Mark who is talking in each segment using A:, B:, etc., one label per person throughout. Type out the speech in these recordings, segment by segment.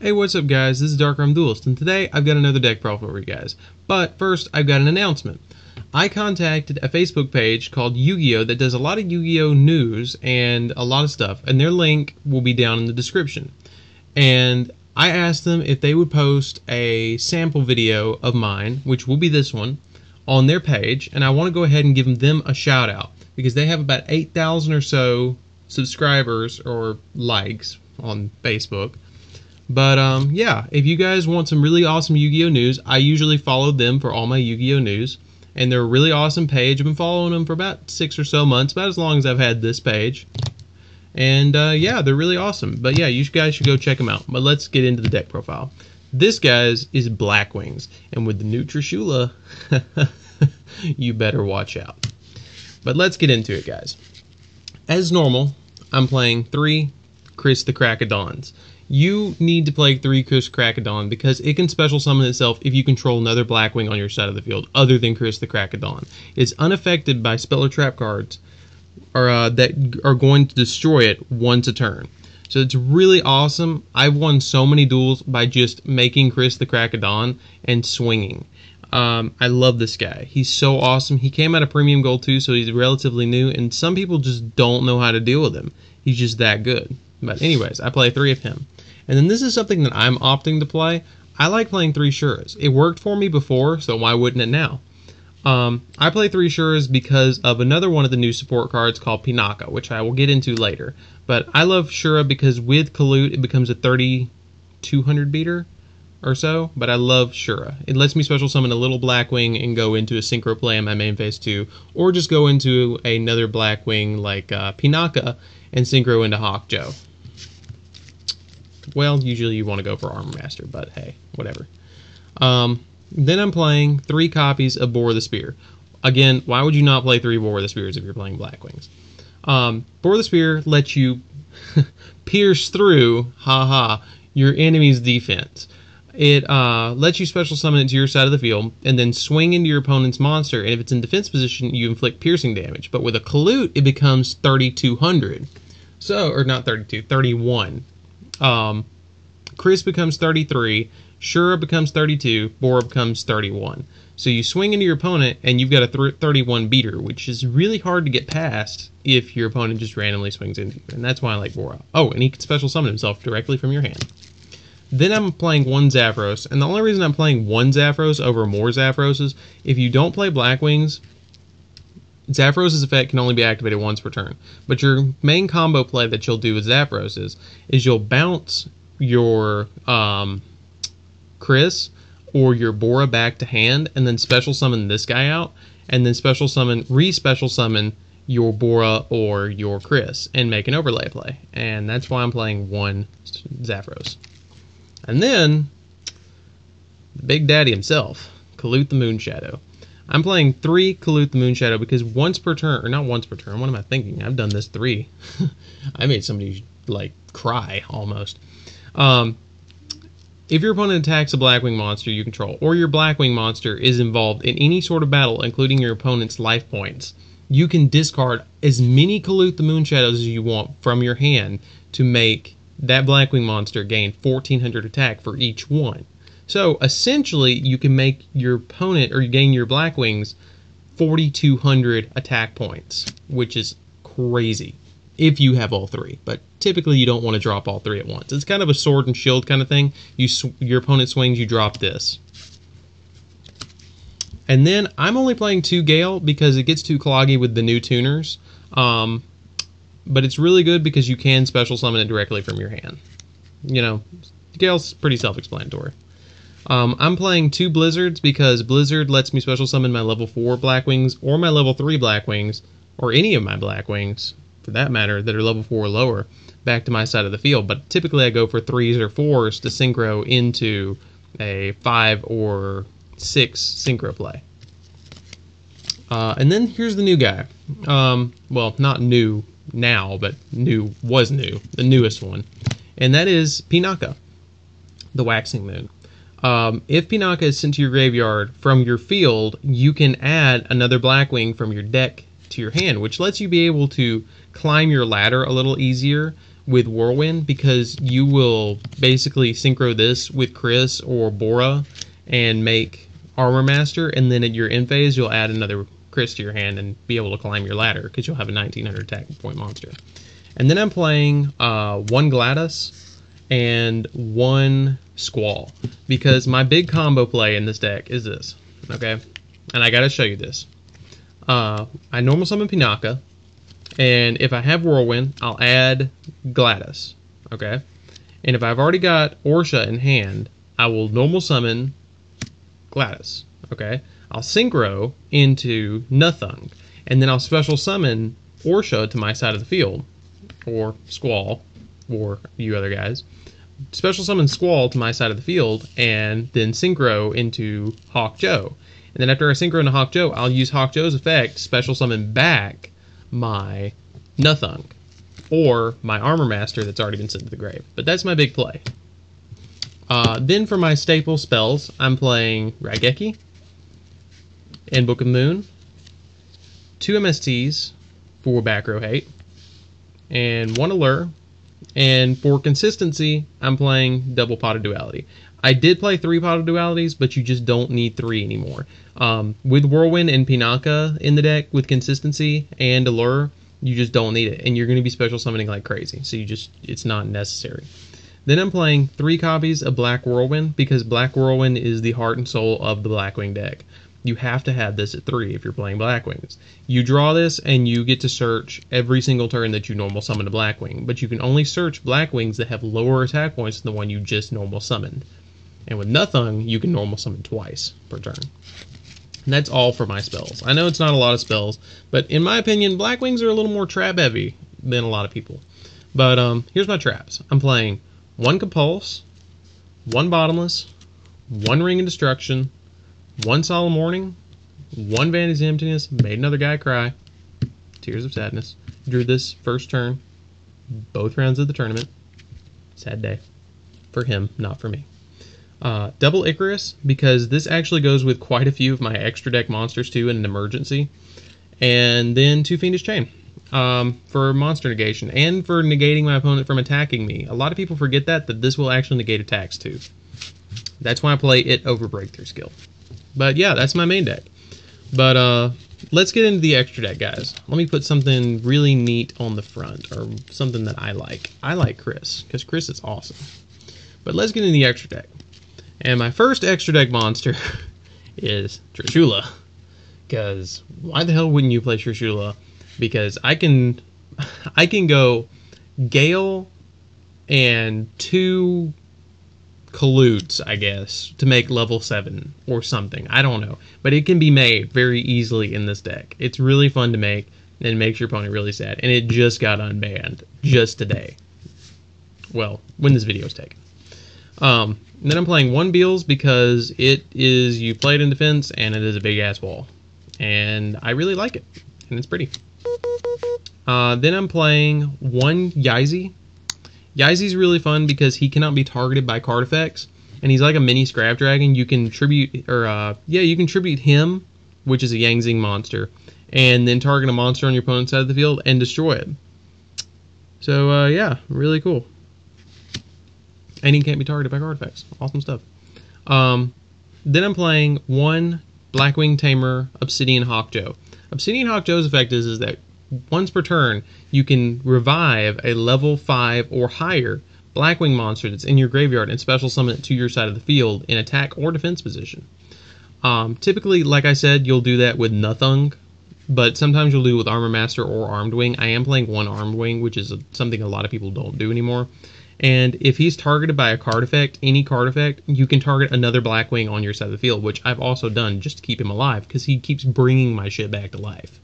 A: Hey, what's up guys, this is Darkroom Duelist, and today I've got another deck profile for you guys. But first, I've got an announcement. I contacted a Facebook page called Yu-Gi-Oh! That does a lot of Yu-Gi-Oh! News and a lot of stuff, and their link will be down in the description. And I asked them if they would post a sample video of mine, which will be this one, on their page, and I want to go ahead and give them a shout out, because they have about 8,000 or so subscribers or likes on Facebook. But yeah, if you guys want some really awesome Yu-Gi-Oh! News, I usually follow them for all my Yu-Gi-Oh! News. And they're a really awesome page. I've been following them for about 6 or so months, about as long as I've had this page. And yeah, they're really awesome. But yeah, you guys should go check them out. But let's get into the deck profile. This guy's is Blackwings. And with the new Trishula, you better watch out. But let's get into it, guys. As normal, I'm playing 3 Chris the Crackadons. You need to play 3 Chris Crackadon because it can special summon itself if you control another Blackwing on your side of the field other than Chris the Crackadon. It's unaffected by spell or trap cards that are going to destroy it once a turn. So it's really awesome. I've won so many duels by just making Chris the Crackadon and swinging. I love this guy. He's so awesome. He came out of Premium Gold too, so he's relatively new, and some people just don't know how to deal with him. He's just that good. But anyways, I play 3 of him. And then this is something that I'm opting to play. I like playing 3 Shuras. It worked for me before, so why wouldn't it now? I play 3 Shuras because of another one of the new support cards called Pinaka, which I will get into later. But I love Shura because with Kalut, it becomes a 3,200 beater or so. But I love Shura. It lets me special summon a little Blackwing and go into a synchro play in my main phase 2. Or just go into another Blackwing like Pinaka and synchro into Hawk Joe. Well, usually you want to go for Armor Master, but hey, whatever. Then I'm playing 3 copies of Boar the Spear. Again, why would you not play 3 Boar the Spears if you're playing Blackwings? Boar the Spear lets you pierce through, your enemy's defense. It lets you special summon it to your side of the field, and then swing into your opponent's monster, and if it's in defense position, you inflict piercing damage. But with a Kalut, it becomes 3,200. So, or not 32, 31. Chris becomes 33, Shura becomes 32, Bora becomes 31. So you swing into your opponent and you've got a 31 beater, which is really hard to get past if your opponent just randomly swings into you. And that's why I like Bora. Oh, and he can special summon himself directly from your hand. Then I'm playing 1 Zapdos, and the only reason I'm playing 1 Zapdos over more Zapdos is if you don't play Blackwings, Zapdos' effect can only be activated once per turn. But your main combo play that you'll do with Zapdos is you'll bounce your Chris or your Bora back to hand and then special summon this guy out and then special summon, re-special summon your Bora or your Chris and make an overlay play. And that's why I'm playing 1 Zapdos. And then the Big Daddy himself, Kalut the Moonshadow. I'm playing 3 Kalut the Moonshadow because once per turn, or not once per turn, what am I thinking? I've done this 3. I made somebody, like, cry, almost. If your opponent attacks a Blackwing monster you control, or your Blackwing monster is involved in any sort of battle, including your opponent's life points, you can discard as many Kalut the Moonshadows as you want from your hand to make that Blackwing monster gain 1,400 attack for each one. So, essentially, you can make your opponent, or gain your Blackwings, 4,200 attack points, which is crazy, if you have all 3. But typically, you don't want to drop all 3 at once. It's kind of a sword and shield kind of thing. Your opponent swings, you drop this. And then, I'm only playing 2 Gale, because it gets too cloggy with the new tuners. But it's really good because you can special summon it directly from your hand. You know, Gale's pretty self-explanatory. I'm playing 2 Blizzards because Blizzard lets me special summon my level 4 Blackwings or my level 3 Blackwings, or any of my Blackwings, for that matter, that are level 4 or lower, back to my side of the field. But typically I go for 3s or 4s to synchro into a 5 or 6 synchro play. And then here's the new guy. Well, not new now, but was new, the newest one. And that is Pinaka, the Waxing Moon. If Pinaka is sent to your graveyard from your field, you can add another Blackwing from your deck to your hand, which lets you be able to climb your ladder a little easier with Whirlwind, because you will basically synchro this with Chris or Bora and make Armor Master, and then at your end phase you'll add another Chris to your hand and be able to climb your ladder because you'll have a 1900 attack point monster. And then I'm playing one Gladys and one Squall, because my big combo play in this deck is this, okay? And I gotta show you this. I normal summon Pinaka, and if I have Whirlwind, I'll add Gladys, okay? And if I've already got Orsha in hand, I will normal summon Gladys, okay? I'll synchro into Nothung, and then I'll special summon Orsha to my side of the field, or Squall, or you other guys. Special summon Squall to my side of the field, and then synchro into Hawk Joe. And then after I synchro into Hawk Joe, I'll use Hawk Joe's effect, special summon back my Nothung, or my Armor Master that's already been sent to the grave. But that's my big play. Then for my staple spells, I'm playing Raigeki and Book of Moon, 2 MSTs for back row hate, and 1 Allure. And for consistency, I'm playing double Pot of Duality. I did play 3 Pot of Dualities, but you just don't need 3 anymore. With Whirlwind and Pinaka in the deck with consistency and Allure, you just don't need it, and you're going to be special summoning like crazy, so it's not necessary. Then I'm playing 3 copies of Black Whirlwind, because Black Whirlwind is the heart and soul of the Blackwing deck. You have to have this at 3 if you're playing Blackwings. You draw this, and you get to search every single turn that you normal summon a Blackwing, but you can only search Blackwings that have lower attack points than the one you just normal summoned. And with Nothung, you can normal summon twice per turn. And that's all for my spells. I know it's not a lot of spells, but in my opinion, Blackwings are a little more trap heavy than a lot of people. But here's my traps. I'm playing 1 Compulse, 1 Bottomless, 1 Ring of Destruction, 1 Solemn Warning, 1 Vanity's Emptiness, made another guy cry, Tears of Sadness. Drew this first turn, both rounds of the tournament. Sad day. For him, not for me. Double Icarus, because this actually goes with quite a few of my extra deck monsters too in an emergency. And then 2 Fiendish Chain. For monster negation, and for negating my opponent from attacking me. A lot of people forget that this will actually negate attacks too. That's why I play it over Breakthrough Skill. But yeah, that's my main deck. But let's get into the extra deck, guys. Let me put something really neat on the front, or something that I like. I like Chris, because Chris is awesome. But let's get into the extra deck. And my first extra deck monster is Trishula. Because why the hell wouldn't you play Trishula? Because I can go Gale and 2 Colludes, I guess, to make level 7 or something. I don't know. But it can be made very easily in this deck. It's really fun to make, and it makes your opponent really sad. And it just got unbanned just today. Well, when this video is taken. Then I'm playing 1 Beals, because it is, you play it in defense, and it is a big ass wall. And I really like it. And it's pretty. Then I'm playing 1 Yazi. Yazi's really fun because he cannot be targeted by card effects, and he's like a mini Scrap Dragon. You can tribute, or you can tribute him, which is a Yangzing monster, and then target a monster on your opponent's side of the field and destroy it. So yeah, really cool. And he can't be targeted by card effects. Awesome stuff. Then I'm playing 1 Blackwing Tamer Obsidian Hawk Joe. Obsidian Hawk Joe's effect is that once per turn, you can revive a level 5 or higher Blackwing monster that's in your graveyard and special summon it to your side of the field in attack or defense position. Typically, like I said, you'll do that with Nothung, but sometimes you'll do it with Armor Master or Armed Wing. I am playing 1 Armed Wing, which is something a lot of people don't do anymore. And if he's targeted by a card effect, any card effect, you can target another Blackwing on your side of the field, which I've also done just to keep him alive, because he keeps bringing my shit back to life.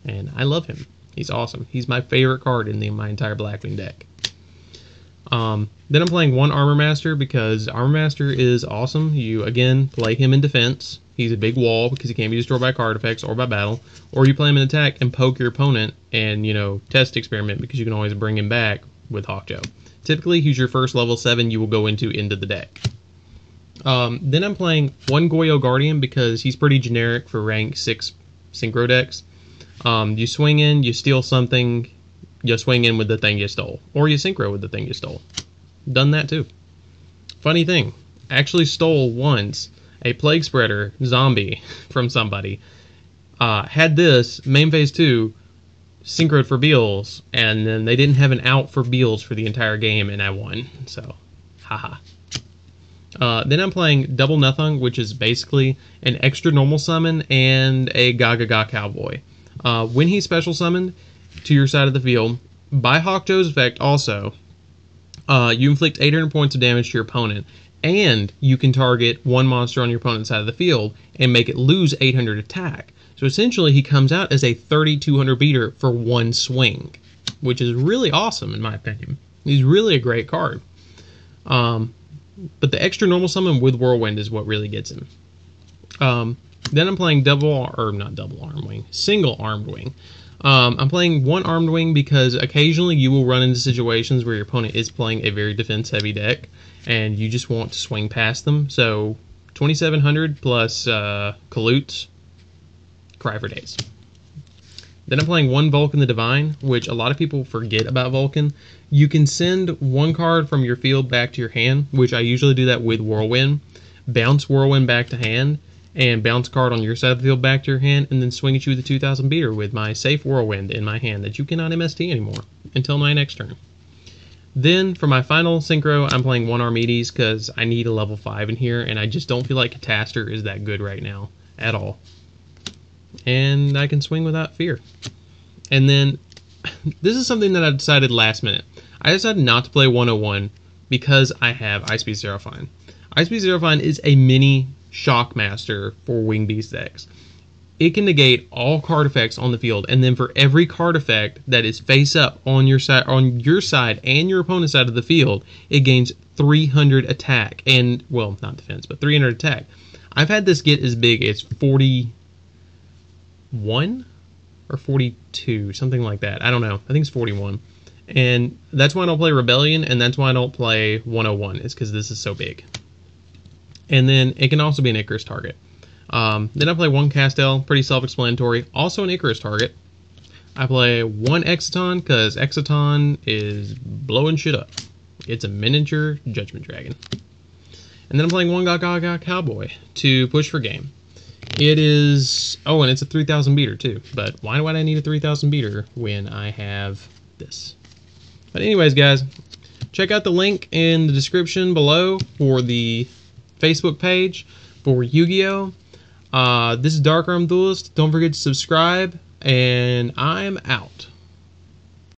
A: And I love him. He's awesome. He's my favorite card in my entire Blackwing deck. Then I'm playing 1 Armor Master, because Armor Master is awesome. You, again, play him in defense. He's a big wall because he can't be destroyed by card effects or by battle. Or you play him in attack and poke your opponent and, test experiment, because you can always bring him back with Hawk Joe. Typically, he's your first level 7 you will go into the deck. Then I'm playing 1 Goyo Guardian, because he's pretty generic for rank 6 synchro decks. You swing in, you steal something, you swing in with the thing you stole, or you synchro with the thing you stole. Done that too. Funny thing, actually stole once a Plague Spreader zombie from somebody. Had this main phase 2 synchroed for Beals, and then they didn't have an out for Beals for the entire game, and I won. So, haha. Then I'm playing Double Nothing, which is basically an extra normal summon and a Gaga Cowboy. When he's special summoned to your side of the field, by Hawkjoe's effect also, you inflict 800 points of damage to your opponent, and you can target one monster on your opponent's side of the field and make it lose 800 attack. So essentially, he comes out as a 3,200 beater for one swing, which is really awesome in my opinion. He's really a great card. But the extra normal summon with Whirlwind is what really gets him. Then I'm playing single armed wing. I'm playing one armed wing because occasionally you will run into situations where your opponent is playing a very defense heavy deck and you just want to swing past them. So 2,700 plus Kalutes, cry for days. Then I'm playing one Vulcan the Divine, which a lot of people forget about Vulcan. You can send one card from your field back to your hand, which I usually do that with Whirlwind. Bounce Whirlwind back to hand, and bounce a card on your side of the field back to your hand, and then swing at you with a 2,000 beater with my safe Whirlwind in my hand that you cannot MST anymore until my next turn. Then for my final synchro, I'm playing one Armides because I need a level 5 in here, and I just don't feel like Catastor is that good right now at all. And I can swing without fear. And then, this is something that I decided last minute. I decided not to play 101 because I have Ice Beast Zerofine. Ice Beast Zerofine is a mini Shockmaster for Wing Beast decks. It can negate all card effects on the field, and then for every card effect that is face up on your side and your opponent's side of the field, it gains 300 attack. And, well, not defense, but 300 attack. I've had this get as big as 41 or 42, something like that. I don't know. I think it's 41. And that's why I don't play Rebellion, and that's why I don't play 101, is because this is so big. And then it can also be an Icarus target. Then I play one Castel, pretty self-explanatory, also an Icarus target. I play one Exciton, because Exciton is blowing shit up. It's a miniature Judgment Dragon. And then I'm playing one Gaga Cowboy to push for game. It is... Oh, and it's a 3,000 beater, too. But why would I need a 3,000 beater when I have this? But anyways, guys, check out the link in the description below for the Facebook page for Yu-Gi-Oh! This is Dark Arm Duelist. Don't forget to subscribe, and I'm out.